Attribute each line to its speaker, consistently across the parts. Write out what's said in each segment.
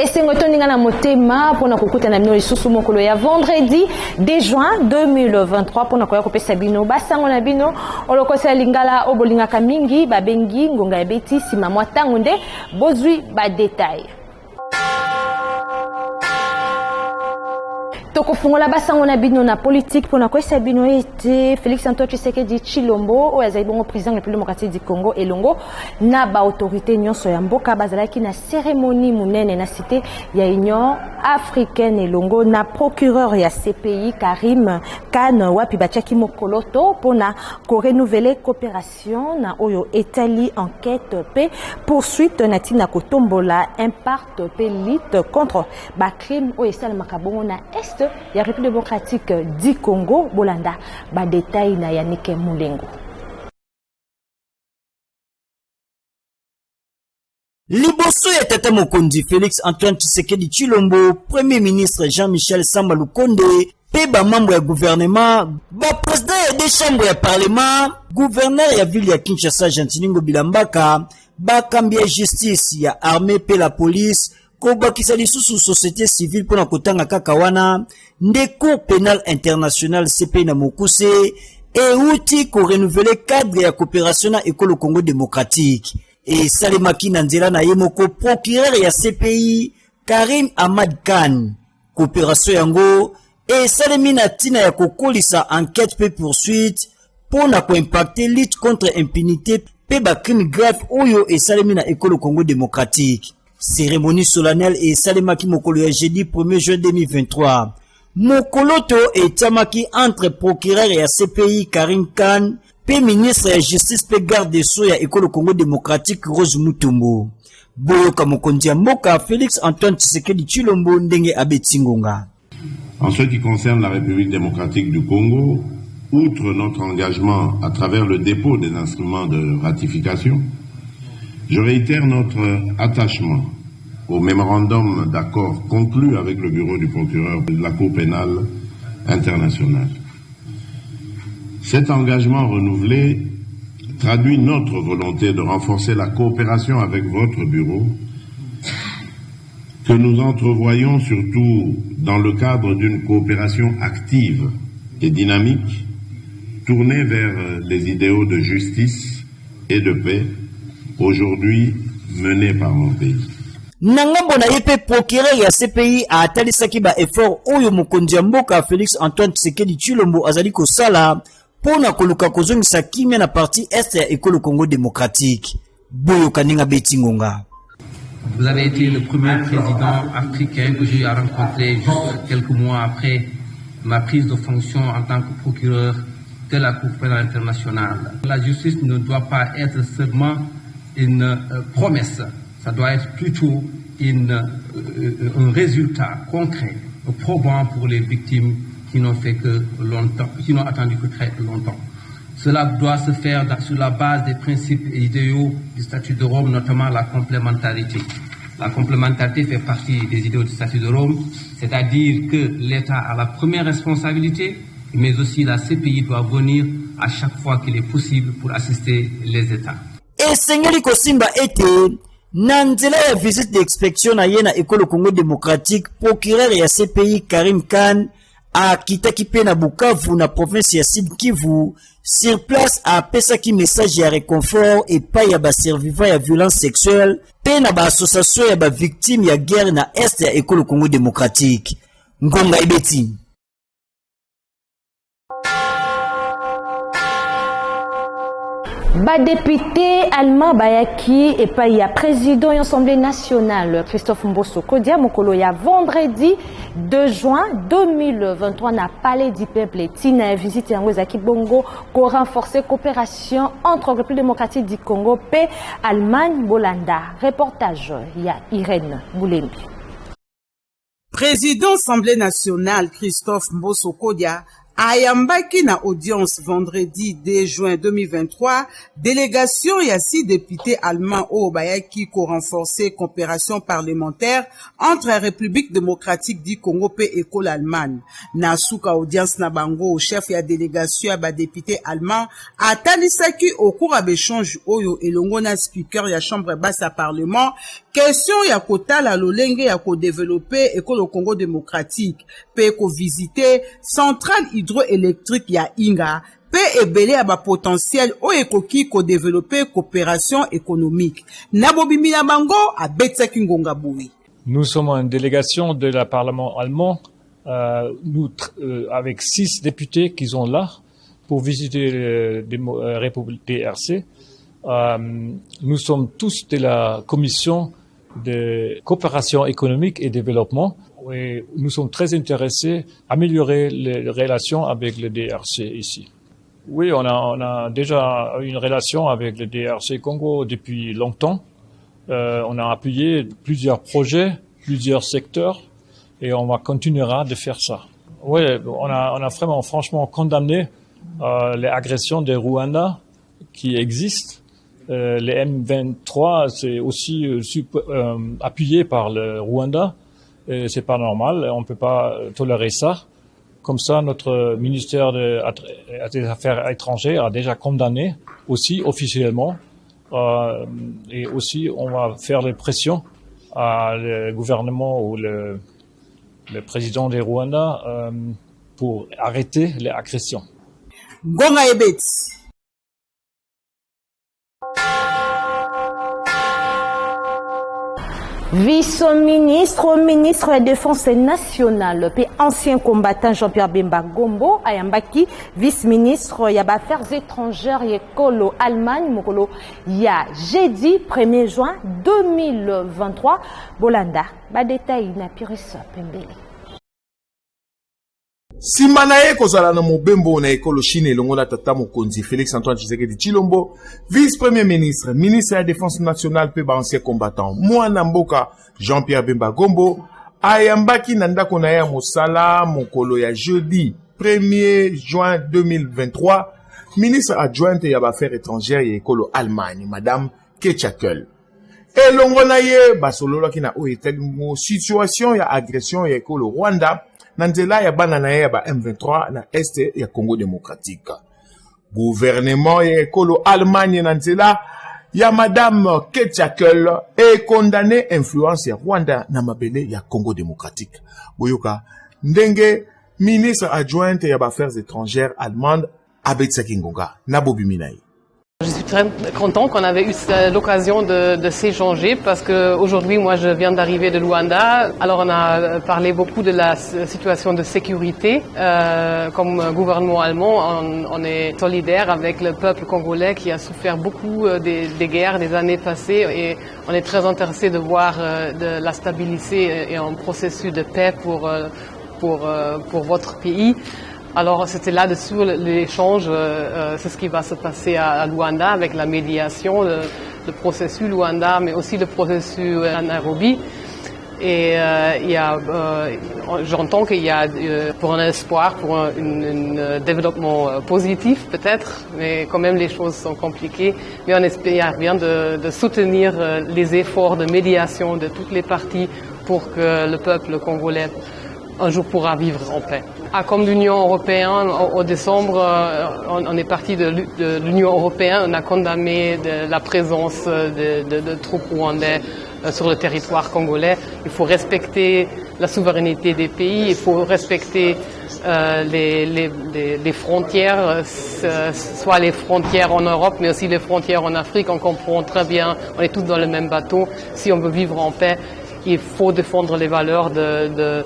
Speaker 1: esengo toninga na motema pona kokutana bino lisusu mokolo ya vendredi 2 juin 2023 pona koya kopesa bino basango na bino olokosa lingala obolingaka mingi babengi ngonga ya beti sima mwa tango nde bozwi ba detail. Toko fungola basango na bino na politique pona koesa bino ete Félix Antoine Tshisekedi Tshilombo o yazali bongo président de la République démocratique du Congo elongo na ba autorité nyonso ya mboka bazalaki na cérémonie munene na cité ya Union africaine elongo na procureur ya CPI Karim Khan wapi batiaki mokoloto pona ko renouveler coopération na oyo etali enquête pe poursuite na tina kotombola impact pe lutte contre ba crime o esala makabongo na est ya République démocratique du Congo bolanda ba détail na Yannick Moulengo.
Speaker 2: Liboso ya tata mokonzi Félix Antoine Tshisekedi Tshilombo, Premier ministre Jean-Michel Samba Lukonde, pe ba membre ya gouvernement, ba président ya des chambres ya parlement, gouverneur ya ville ya Kinshasa Jantiningo Bilambaka, ba kambi ya justice ya armée pe la police, ko bakisa lisusu société civile pona kotanga kaka wana nde cour pénal international CPI na mokuse et outil ko renouveler cadre ya coopération na école Congo démocratique et salemaki na nzela na yemoko procureur ya CPI Karim Ahmad Khan coopération yango et salemina tina ya kokolisa enquête pe poursuite pona ko impacter lutte contre impunité pe ba crime grave oyo et salemina école Congo démocratique. Cérémonie solennelle et salemaki mokolo ya jeudi 1er juin 2023. Mokoloto et tamaki entre procureur et CPI Karim Khan, pe ministre ya justice pe garde des sceaux ya école Congo démocratique Rose Mutombo. Boyoka mokonzi ya mboka Félix Antoine Tshisekedi Tshilombo ndenge abetingonga.
Speaker 3: En ce qui concerne la République démocratique du Congo, outre notre engagement à travers le dépôt des instruments de ratification, je réitère notre attachement au mémorandum d'accord conclu avec le bureau du procureur de la Cour pénale internationale. Cet engagement renouvelé traduit notre volonté de renforcer la coopération avec votre bureau, que nous entrevoyons surtout dans le cadre d'une coopération active et dynamique, tournée vers les idéaux de justice et de paix, aujourd'hui mené par mon pays.
Speaker 2: Nangambo na yepe procureur ya CPI a atalisaki ba effort oyo mokonzi ya mboka Félix Antoine Tshisekedi Tshilombo azali kosala pona koluka kozongisa kimia na partie est ya école Congo démocratique. Boyo kaninga betingonga.
Speaker 4: Vous avez été le premier président africain que j'ai eu à rencontrer juste quelques mois après ma prise de fonction en tant que procureur de la Cour pénale internationale. La justice ne doit pas être seulement une promesse, ça doit être plutôt un résultat concret, probant pour les victimes qui n'ont fait que longtemps, qui n'ont attendu que très longtemps. Cela doit se faire sur la base des principes et idéaux du statut de Rome, notamment la complémentarité. La complémentarité fait partie des idéaux du statut de Rome, c'est-à-dire que l'État a la première responsabilité, mais aussi la CPI doit venir à chaque fois qu'il est possible pour assister les États.
Speaker 2: Et Seigneur Kosimba était nanzela ya visite d'inspection na yena école Congo démocratique procureur ya CPI Karim Khan a kitaki pe na Bukavu na province ya Sud Kivu sur place a pesaki message ya réconfort et pas ya ba survivants ya violence sexuelle pe na ba association ya ba victimes ya guerre na est ya école Congo démocratique. Ngonga ibeti.
Speaker 1: Ba député allemand bayaki et pas ya président de l'Assemblée nationale Christophe Mbosso Kodia mokolo ya vendredi 2 juin 2023 na palais du peuple tina visite yango ezaki bongo ko renforcer coopération entre République démocratique du Congo pe Allemagne bolanda. Reportage ya Irène Boulembi.
Speaker 5: Président Assemblée nationale Christophe Mbosso Kodia Ayambaki na audience vendredi 2 juin 2023, délégation ya 6 députés allemands au bayaki ko renforcer coopération parlementaire entre la République démocratique du Congo et école allemande. Na suka audience na bango chef ya délégation ya ba député allemand atalisaki au cours à échange oyo elongo na speaker ya chambre basse à parlement question ya kotala lolenge ya ko développer école au Congo démocratique pe ko visiter centrale hydroélectrique ya Inga pe ebele ya ba potentiel o ekoki ko développer coopération économique. Nabobimi na bango abetsaki ngonga boui.
Speaker 6: Nous sommes une délégation de la Parlement allemand, avec 6 députés qui sont là pour visiter la République DRC. Nous sommes tous de la Commission de coopération économique et développement. Et nous sommes très intéressés à améliorer les relations avec le DRC ici. Oui, on a déjà une relation avec le DRC Congo depuis longtemps. On a appuyé plusieurs projets, plusieurs secteurs, et on va continuer de faire ça. Oui, on a vraiment, franchement, condamné les agressions des Rwandais qui existent. Les M23, c'est aussi appuyé par le Rwanda. C'est pas normal, on peut pas tolérer ça. Comme ça, notre ministère des Affaires étrangères a déjà condamné aussi officiellement. Et aussi, on va faire des pressions à le gouvernement ou le président des Rwandais pour arrêter les agressions.
Speaker 5: Gonga Ebet.
Speaker 1: Vice-ministre, ministre de la Défense nationale, puis ancien combattant Jean-Pierre Bemba Gombo, Ayambaki, vice-ministre, il y a affaires étrangères, il y a Kolo Allemagne, Mokolo, il y a jeudi 1er juin 2023, Bolanda, ba détail na Piris Pembele.
Speaker 7: Simanaye kozala na mobembo na ekolo Chine elongo na tata mokonzi Félix Antoine Tshisekedi Tshilombo, vice-premier ministre, ministre de la Défense nationale pe ba ancien combattant, mwana mboka Jean-Pierre Bemba Gombo, ayambaki na ndako na ya mosala mokolo ya jeudi 1er juin 2023, ministre adjointe ya affaires étrangères ya ekolo Allemagne, madame Ketchakel. Elongo na ye basolola ki na oyetelingo situation ya agression ya ekolo Rwanda Nandela ya bana na ya ba M23 na este ya Congo démocratique. Gouvernement ya ekolo Allemagne Nandela ya madame Ketchakel est condamné influence ya Rwanda na mabele ya Congo démocratique. Boyoka ndenge ministre adjointe ya affaires étrangères allemande Abetsaki Ngonga na Bobiminaï.
Speaker 8: Je suis très content qu'on avait eu l'occasion de s'échanger parce que aujourd'hui, moi, je viens d'arriver de Luanda. Alors, on a parlé beaucoup de la situation de sécurité. Comme gouvernement allemand, on est solidaire avec le peuple congolais qui a souffert beaucoup des guerres des années passées et on est très intéressé de voir de la stabilité et un processus de paix pour votre pays. Alors c'était là-dessus l'échange, c'est ce qui va se passer à Luanda avec la médiation, le processus Luanda, mais aussi le processus à Nairobi. Et j'entends qu'il y a pour un espoir, pour un développement positif peut-être, mais quand même les choses sont compliquées. Mais on espère bien de soutenir les efforts de médiation de toutes les parties pour que le peuple congolais un jour pourra vivre en paix. Comme l'Union européenne, au décembre, on est parti de l'Union européenne, on a condamné la présence de troupes rwandais sur le territoire congolais. Il faut respecter la souveraineté des pays, il faut respecter les frontières, soit les frontières en Europe, mais aussi les frontières en Afrique. On comprend très bien, on est tous dans le même bateau. Si on veut vivre en paix, il faut défendre les valeurs de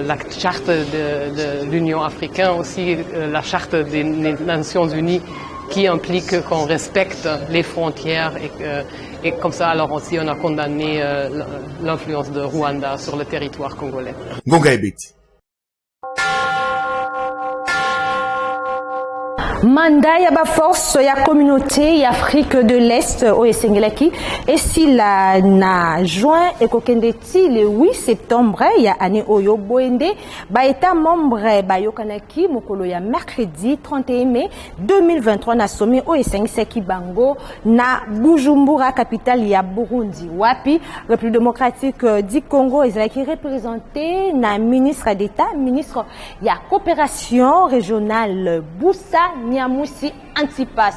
Speaker 8: la charte de l'Union africaine, aussi la charte des Nations Unies qui implique qu'on respecte les frontières et comme ça alors aussi on a condamné l'influence de Rwanda sur le territoire congolais.
Speaker 1: Mandat ya ba force ya communauté ya Afrique de l'Est o esengelaki et si la na juin et kokendeti le 8 septembre ya année oyo boende ba état membre ba yokanaki mokolo ya mercredi 31 mai 2023 na sommet o esengisaki bango na Bujumbura capitale ya Burundi wapi République démocratique du Congo ezalaki représenté na ministre d'État ministre ya coopération régionale Boussa Niamusi Antipas.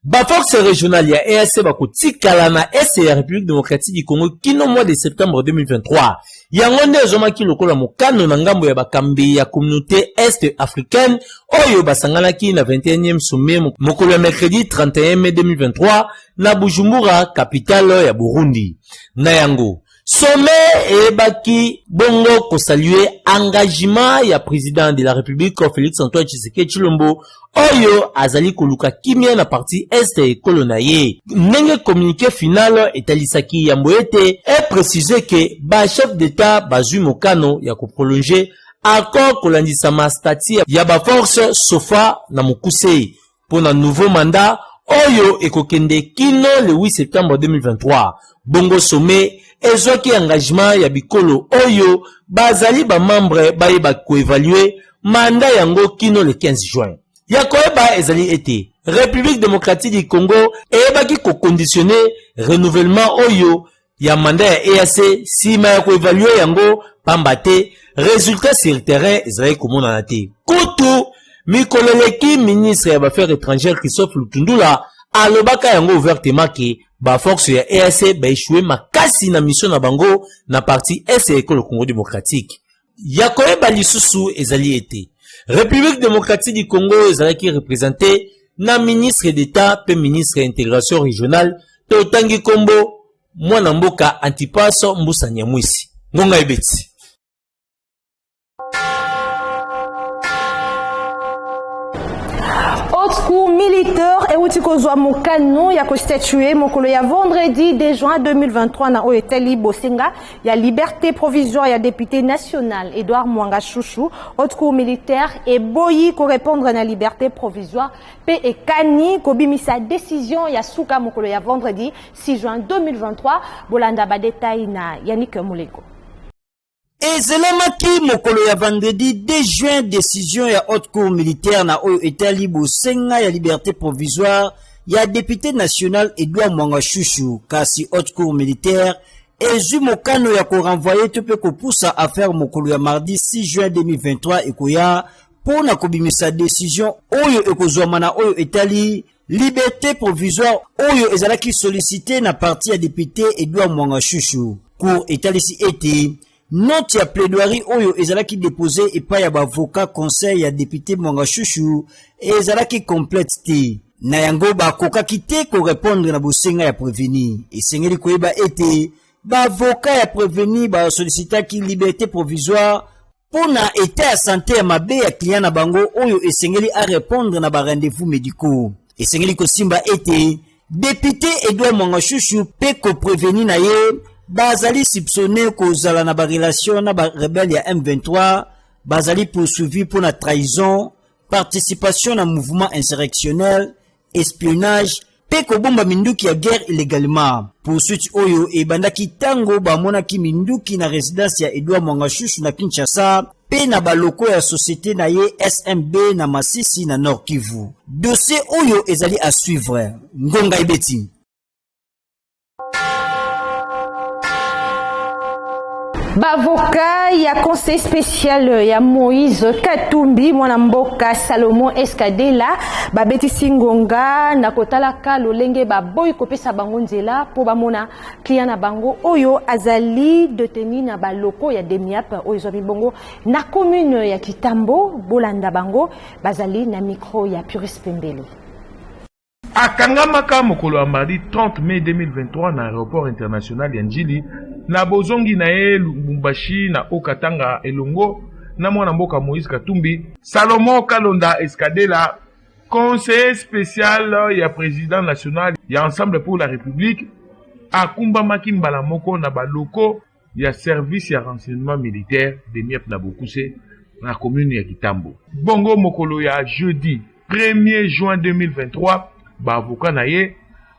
Speaker 9: Ba force régionale ya EAC bakotikala na est ya République démocratique du Congo kino mois de septembre 2023. Yango nde ezomaki lokola mokano na ngambo ya bakambi ya communauté est africaine oyo basanganaki na 21e sommet mokolo ya mercredi 31 mai 2023 na Bujumbura capitale ya Burundi. Na yango sommet ebaki bongo ko saluer engagement ya président de la République Félix Antoine Tshisekedi Tshilombo oyo azali koluka kimia na partie est ekolo na ye. Ndenge communiqué final etalisaki yambo ete et précisé que ba chef d'état bazui mokano ya ko prolonger accord kolandisama stati ya ba force sofa na mokuse pour un nouveau mandat oyo ekokende kino le 8 septembre 2023. Bongo sommet ezoki engagement ya bikolo oyo bazali ba membre bayeba ko évaluer mandat yango kino le 15 juin. Yakoeba ezali ete République démocratique du Congo ebaki ko conditionner renouvellement oyo ya mandat ya EAC si ma ko évaluer yango pambate résultat sur terrain ezali komona na te. Kutu mikoleleki ministre ya affaires étrangères Christophe Lutundula alobaka yango ouvertement ke ba force ya EAC ba échoué makasi na mission na bango na parti est ya le Congo démocratique. Yakoeba lisusu ezali ete République démocratique du Congo ezalaki représenté na ministre d'État pe ministre intégration régionale totangi kombo mwana mboka Antipas Mbusa Nyamwisi. Ngonga ebeti.
Speaker 1: Haute cour militaire et utikozwa mokano ya constitué mokolo ya vendredi 2 juin 2023 na Oeteli Bosenga ya liberté provisoire ya député national Edouard Mwanga Chouchou. Haute cour militaire et boyi ko répondre na liberté provisoire pe ekani ko bimisa décision ya suka mokolo ya vendredi 6 juin 2023 bolanda ba détail na Yannick Muleko.
Speaker 2: Ezelamaki mokolo ya vendredi 2 juin décision ya haute cour militaire na oyo etali bosenga ya liberté provisoire ya député national Edouard Mwanga Chouchou kasi haute cour militaire ezui mokano ya ko renvoyer to pe ko poussa affaire mokolo ya mardi 6 juin 2023 ekoya pona ko bimisa décision oyo ekozwa na oyo etali liberté provisoire oyo ezalaki sollicité na parti ya député Edouard Mwanga Chouchou. Cour etalisi ete note ya plaidoirie oyo ezalaki déposé epai ya bavocat conseil ya député Mwanga Chouchou ezalaki complète te. Na yango bakokaki te ko répondre na bosenga ya prévenu. Esengeli koyeba ete bavocat ya prévenu ba sollicitaki liberté provisoire pona état ya santé ya mabe ya client na bango oyo esengeli a répondre na ba rendez-vous médicaux. Esengeli kosimba ete député Edouard Mwanga Chouchou pe ko prévenu na ye bazali soupçonné kozala na ba relation na ba rebelle ya M23 bazali poursuivi pour la trahison, participation na mouvement insurrectionnel, espionnage pe kobomba minduki ya guerre illégalement. Poursuite oyo ebandaki tango bamonaki minduki na résidence ya Edouard Mwanga Chouchou na Kinshasa pe na baloko ya société na ye SMB na Masisi na Nord Kivu. Dossier oyo ezali à suivre. Ngonga ebeti.
Speaker 1: Bavoka ya conseil spécial ya Moïse Katumbi mwana mboka Salomon Escadela babetisi ngonga na kotalaka lolenge baboyi kopesa bango nzela po bamona client na bango oyo azali detenu na baloko ya Demiap oyo zo bongo na commune ya Kitambo bolanda bango bazali na micro ya Puris Pembele.
Speaker 7: Akangamaka mokolo ya mardi 30 mai 2023 na aéroport international ya Njili na bozongi na ye Lubumbashi na Okatanga elongo na mwana mboka Moïse Katumbi. Salomon Kalonda Escadela, conseiller spécial ya président national ya Ensemble pour la République, akumbamaki mbala moko na baloko ya service ya renseignement militaire de Miep na Bokuse na commune ya Kitambo. Bongo mokolo ya jeudi 1er juin 2023 ba avocat na ye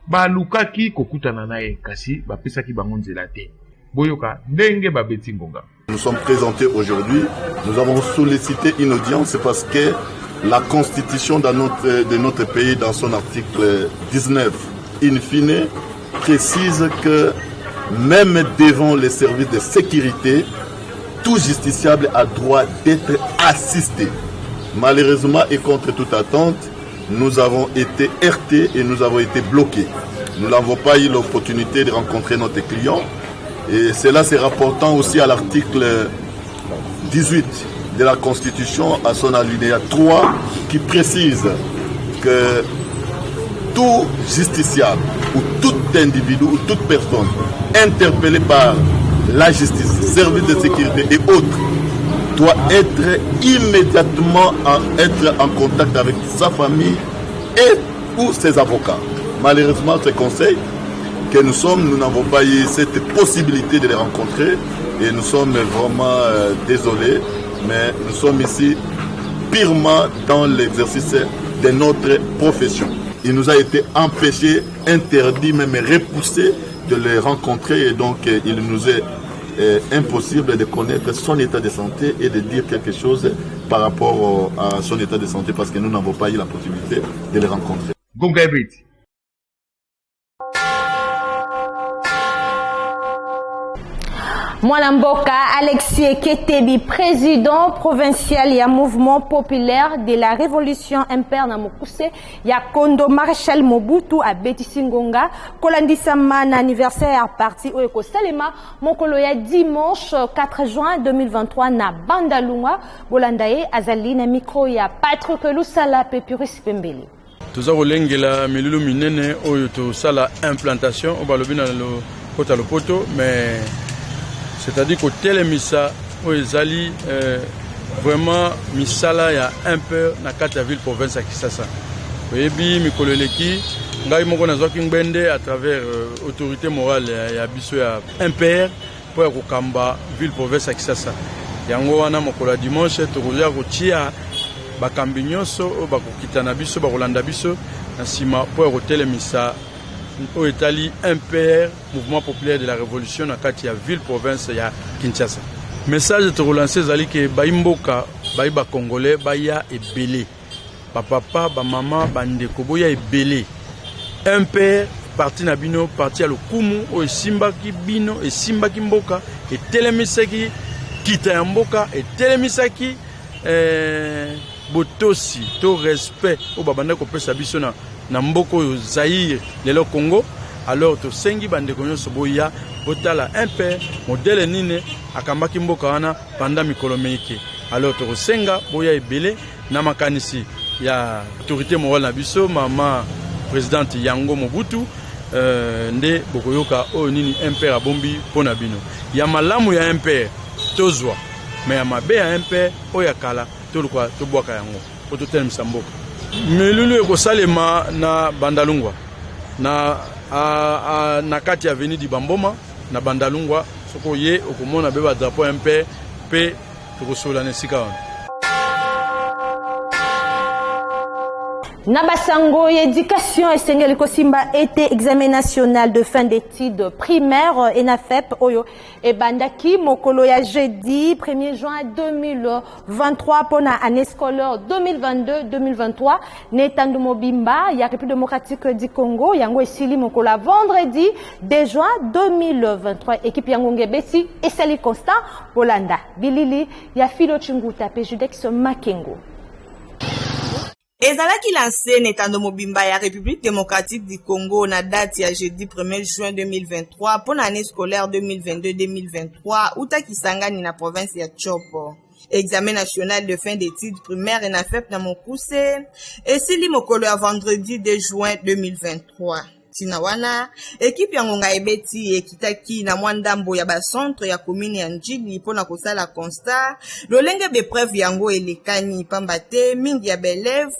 Speaker 7: ba lukaki kokutana na ye kasi ba pesaki bango nzela te. Boyoka ndenge ba beti ngonga.
Speaker 10: Nous sommes présentés aujourd'hui, nous avons sollicité une audience parce que la constitution de notre pays, dans son article 19, in fine, précise que même devant les services de sécurité, tout justiciable a droit d'être assisté. Malheureusement et contre toute attente, nous avons été heurtés et nous avons été bloqués. Nous n'avons pas eu l'opportunité de rencontrer notre client. Et cela se rapportant aussi à l'article 18 de la Constitution, à son alinéa 3, qui précise que tout justiciable ou tout individu ou toute personne interpellée par la justice, service de sécurité et autres doit être immédiatement en contact avec sa famille et ou ses avocats. Malheureusement, ce conseil que nous n'avons pas eu cette possibilité de les rencontrer et nous sommes vraiment désolés, mais nous sommes ici purement dans l'exercice de notre profession. Il nous a été empêché, interdit, même repoussé de les rencontrer et donc il nous est impossible de connaître son état de santé et de dire quelque chose par rapport à son état de santé parce que nous n'avons pas eu la possibilité de les rencontrer.
Speaker 1: Mwanamboka Alexis Ketebi, président provincial ya mouvement populaire de la révolution impère na mokuse ya Kondo Marshal Mobutu a Betisi Ngonga kolandisa na anniversaire ya parti oyo ko salema mokolo ya dimanche 4 juin 2023 na Bandalunga bolandaye azali na micro ya Patrick Lusala Pepuris Pembele.
Speaker 11: Toza kolengela milulu minene oyo to sala implantation o balobi na lo kota lopoto mais c'est-à-dire que tel misa ezali vraiment misala ya un peu na kata ville province ya Kisasa. Oyebi mikoleleki ngai moko nazwaki ngbende à travers autorité morale ya biso ya impère pour ya kokamba ville province ya Kisasa. Yango wana mokolo dimanche tokoya kotia bakambi nyonso bakokita na biso bakolanda biso na sima pour ya kotelemisa au Italie impère mouvement populaire de la révolution na kati ya ville province ya Kinshasa. Message te relancer zali ke baimboka baiba congolais baya ebele. Ba papa ba mama bandeko boya ebele. Impère parti na bino parti ya lokumu o simbaki bino e simbaki mboka e telemisaki kita ya mboka e telemisaki botosi to respect o babanda ko pesa biso na mboko yo Zaïre lelo Congo alors to sengi bande konyo soboya botala impère modèle nine akambaki mboka wana panda mikolo meike alors to senga boya ebele na makanisi ya autorité morale na biso mama présidente Yango Mobutu nde bokoyoka o nini impère abombi pona bino ya malamu ya impère tozwa mais ya mabe ya impère o ya kala to lukwa to bwaka yango o to telemisa mboka milulu ekosalema na Bandalungwa na kati ya avenue di Bamboma na Bandalungwa soko ye okomona beba drapeau MP pe tokosola na sika wana.
Speaker 1: Nabasango éducation esengeli kosimba était examen national de fin d'études primaires ENAFEP oyo et bandaki mokolo ya jeudi 1er juin 2023 pona année scolaire 2022-2023 netandu mobimba ya République démocratique du Congo yango esili mokolo vendredi 2 juin 2023 équipe yango ngebeti esali constant Polanda bilili ya Filo Chinguta pe Judex Makengo.
Speaker 12: Ezalaki lancé Netando Mobimba ya République démocratique du Congo na date ya jeudi 1er juin 2023 pour l'année scolaire 2022-2023 uta kisangani na province ya Chopo. Examen national de fin d'études primaires et na FEP na Mokuse et sili mokolo ya vendredi 2 juin 2023. Sinawana, équipe ya ngonga ebeti ekitaki na mwandambo ya bacentre ya commune ya Njili pona kosala constat lolenge bepreuve yango elekani pambate mingi ya belève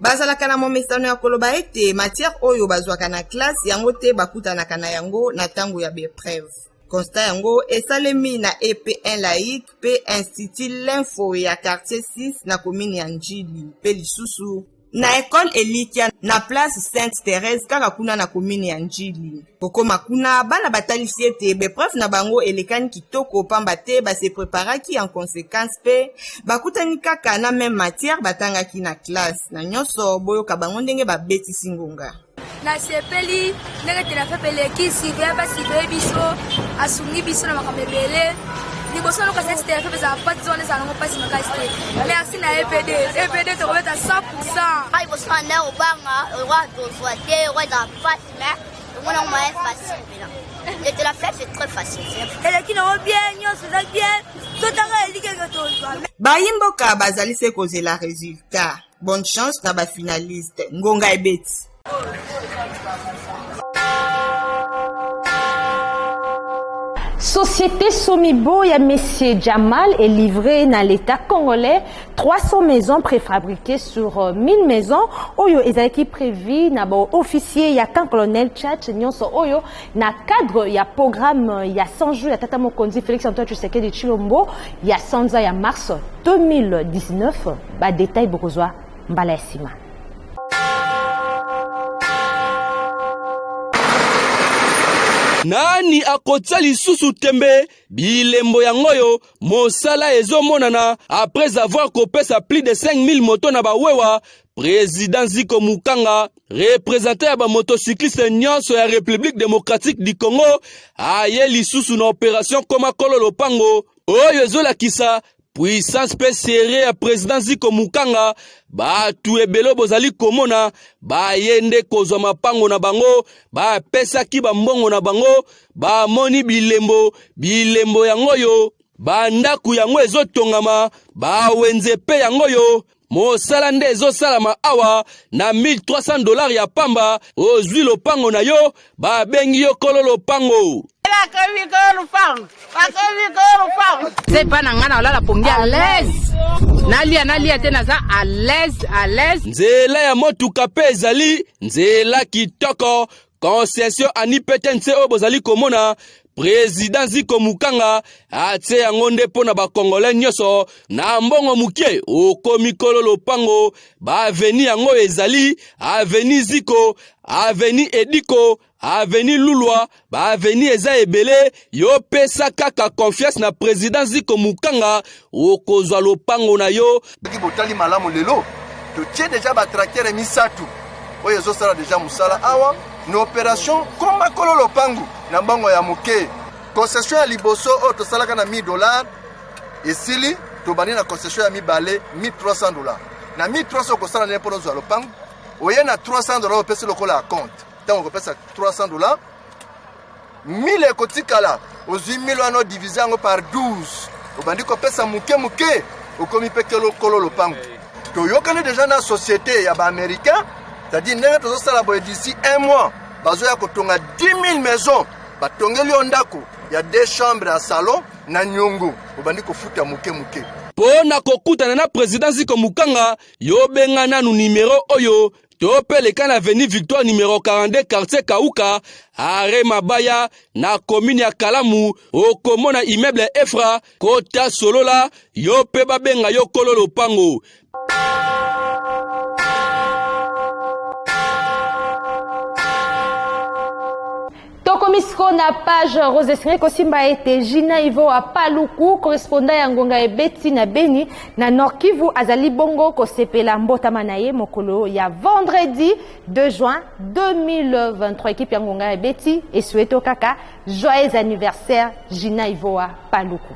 Speaker 12: bazalaka na momesano ya koloba ete matière oyo bazwaka na classe yango te bakutanaka na yango na tango ya bepreuve. Constat yango esalemi na EP1 laïque pe institut l'info ya quartier 6 na commune ya Njili pe lisusu na école Elikia na place Sainte Thérèse kaka kuna na commune ya Njili. Kokoma kuna bana batalisi ete bepreuve na bango elekani kitoko pamba te base preparaki en conséquence pe bakutani kaka na même matière batangaki na classe na nyonso boyoka bango ndenge babetisi ngonga.
Speaker 13: Na sepeli ndenge telafepeleki sive basive biso asungi biso na makambo ebele liboso loka cette TFP za pas zone za longo pas makasi. Merci na EPD to mettre à 100%.
Speaker 14: Ai boso na obanga roi do soiter roi da pas mais on a moins facile là. Et de la fête c'est très facile.
Speaker 13: Et qui n'ont bien nyo ça bien. Tout à ligue que to.
Speaker 12: Bayimboka bazali se causer la résultat. Bonne chance na ba finaliste. Ngonga ebeti.
Speaker 1: Société Somibo ya Monsieur Jamal est livrée dans l'État congolais 300 maisons préfabriquées sur 1000 maisons. Oyo ezaki prévu na ba officier ya camp colonel Tchatch nyonso oyo na cadre ya programme ya 100 jours ya Tata Mokonzi Félix Antoine Tshisekedi Tshilombo ya sanza ya mars 2019. Ba détail bokozwa mbala ya sima.
Speaker 15: Nani akotia lisusu tembe bilembo yangoyo mosala ezomonana après avoir kopesa plus de 5000 motos na bawewa. Président Ziko Mukanga, représentant ya ba motocycliste nyonso ya République démocratique du Congo, aye lisusu na opération Koma Kololo Pango oyo ezolakisa puissance pe serré ya président Ziko Mukanga. Batu ebelo bozali komona bayende kozwa mapango na bango bapesaki bambongo na bango bamoni bilembo yangoyo bandaku yango ezotongama bawenze pe yangoyo mosala nde ezosalama awa na $1300 ya pamba ozwi lopango na yo babengi yo kolo lopango.
Speaker 16: C'est pas nangana wala la pongi à l'aise. Nalia tena za à l'aise.
Speaker 15: Nzela ya motuka pe ezali nzela kitoko concession ani petense o bozali komona. Président Ziko Mukanga atie yango nde pona ba Congolais nyonso na mbongo mukie okomi kolo lopango ba aveni yango ezali aveni Ziko, aveni Ediko, aveni Lulwa, ba aveni eza ebele yo pesa kaka confiance na président Ziko Mukanga okozwa lopango na yo.
Speaker 17: Botali malamu lelo to tie déjà ba tracteur misatu oyo zo sala déjà musala awa na opération Koma Kolo Lopango na mbango ya muke concession ya liboso o to salaka na $1000 esili to bani na concession ya mibale $1300 na $1300 ko sala ne pono zo lopango oye na $300 o pesa lokola compte tango ko pesa $300 1000 ekotikala ozwi 1000 wana diviser yango par 12 obandi ko pesa muke okomi pekelo kolo lopango to yokane déjà na société ya ba américain. C'est-à-dire que d'ici un mois, bazoya kotonga 10 000 maisons, batongeli ondako, il y a 2 chambres à salon, na nyongo, obandi ko futa muke.
Speaker 15: Pona kokutana na président Ziko Mukanga, yo benga nanu numéro oyo, to peleka na avenue Victoire numéro 42 quartier Kauka, are Mabaya na commune ya Kalamu, okomona immeuble Efra, kota solola, yo pe babenga yo kolo lopango.
Speaker 1: Tokomisko na page Rose Esengeli Kosimba ete Gina Ivo a Paluku correspondant ya ngonga ebeti na Beni na Nord Kivu azali bongo kosepela mbotama na ye mokolo ya vendredi 2 juin 2023. Équipe ya ngonga ebeti et souhaito kaka joyeux anniversaire Gina Ivo a Paluku.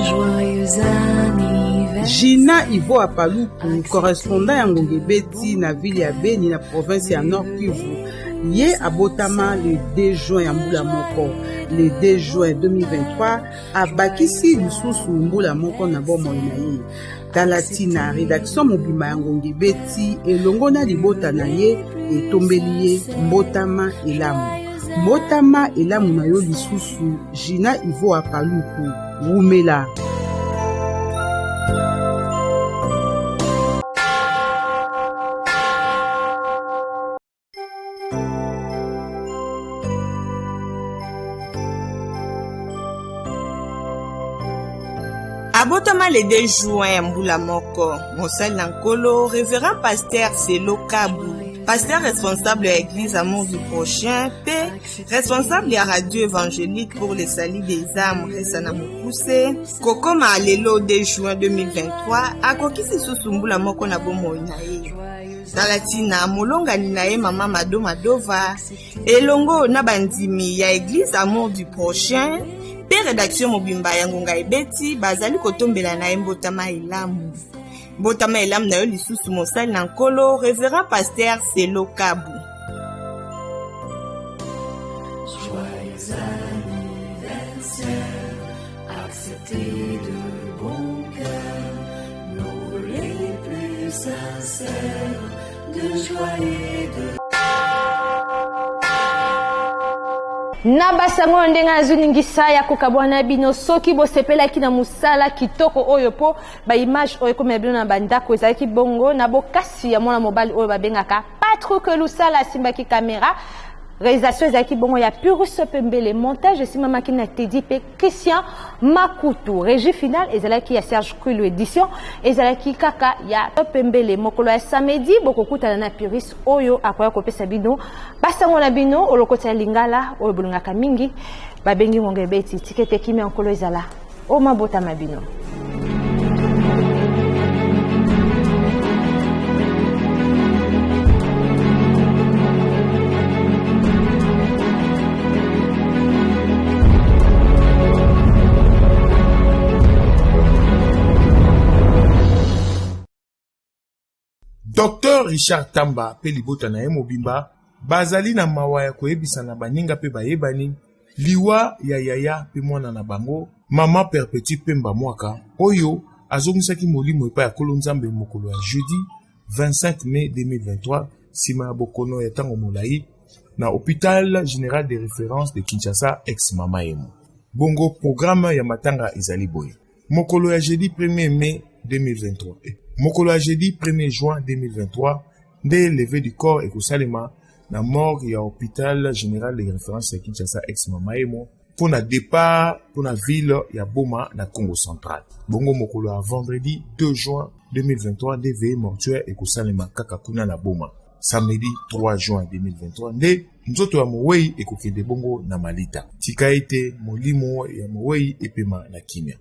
Speaker 5: Joyeux anniversaire Gina Ivo a Paluku correspondant ya ngonga ebeti na ville ya Beni na province ya Nord Kivu. Yé abotama le 2 juin ya mbula moko. Le 2 juin 2023 abakisi lisusu mbula moko na bomoi na ye. Talatina rédaction mobima ya ngonga ebeti elongo na libota na ye etombeli ye mbotama elamu. Mbotama elamu na yo lisusu Gina Ivo a Paluku wumela.
Speaker 12: Abotama le 2 juin Mbula Moko, Mosal Nankolo, révérend pasteur Selo Kabu, pasteur responsable de l'église Amour du Prochain, paix, responsable de la radio évangélique pour les salis des âmes, Resana Mokuse, Koko Maalelo 2 juin 2023, Akokisi Susumbula Moko na Bomo Inae. Dans la tina, Molonga Ninae Mama Mado Madova, Elongo Nabandimi, ya église Amour du Prochain, pe rédaction Mobimba Yangonga Ebeti, Bazali Kotombela na Mbotama Elamu. Mbotama Elamu na yo lisusu Mosal Nankolo, révérend pasteur Selo Kabu.
Speaker 18: Joyeux anniversaire, acceptez de bon cœur, nos les plus sincères, de joie et de...
Speaker 1: na basango ndenge azuningisa ya kokabwana bino soki bosepelaki na musala kitoko oyo po ba image oyo komela bino na bandako ezalaki bongo na bokasi ya mwana mobali oyo babengaka Patrick Lusala asimbaki kamera réalisation ezalaki bongo ya Purus Pembele montage esimamaki na Teddy pe Christian Makutu régie finale ezalaki ya Serge Kulu édition ezalaki kaka ya Pembele mokolo ya samedi bokokutana na Purus oyo akoya kopesa bino basango na bino olokota lingala oyo bolingaka mingi babengi ngonge beti tikete kimi onkolo ezala o mabota mabino.
Speaker 7: Dr Richard Tamba pe libota na ye mobimba bazali na mawa ya koyebisa na baninga pe bayebani liwa ya yaya pe mwana na bango mama Perpétue Pemba Mwaka oyo azongisaki molimo epai ya Nkolo Nzambe mokolo ya jeudi 25 mai 2023 sima ya bokono ya ntango molai na hôpital général de référence de Kinshasa ex mama emo. Bongo programme ya matanga ezali boye mokolo ya jeudi 1er mai 2023 mokolo ya jeudi 1er juin 2023 nde levé du corps ekosalema na morgue ya hôpital général de référence ya Kinshasa ex mama emo pour na départ pour na ville ya Boma na Congo central. Bongo mokolo ya vendredi 2 juin 2023 nde veillée mortuaire ekosalema kaka kuna na Boma. Samedi 3 juin 2023 nde nzoto ya mowei ekokende bongo na Malita. Tika ete molimo ya mowei epema na kimia.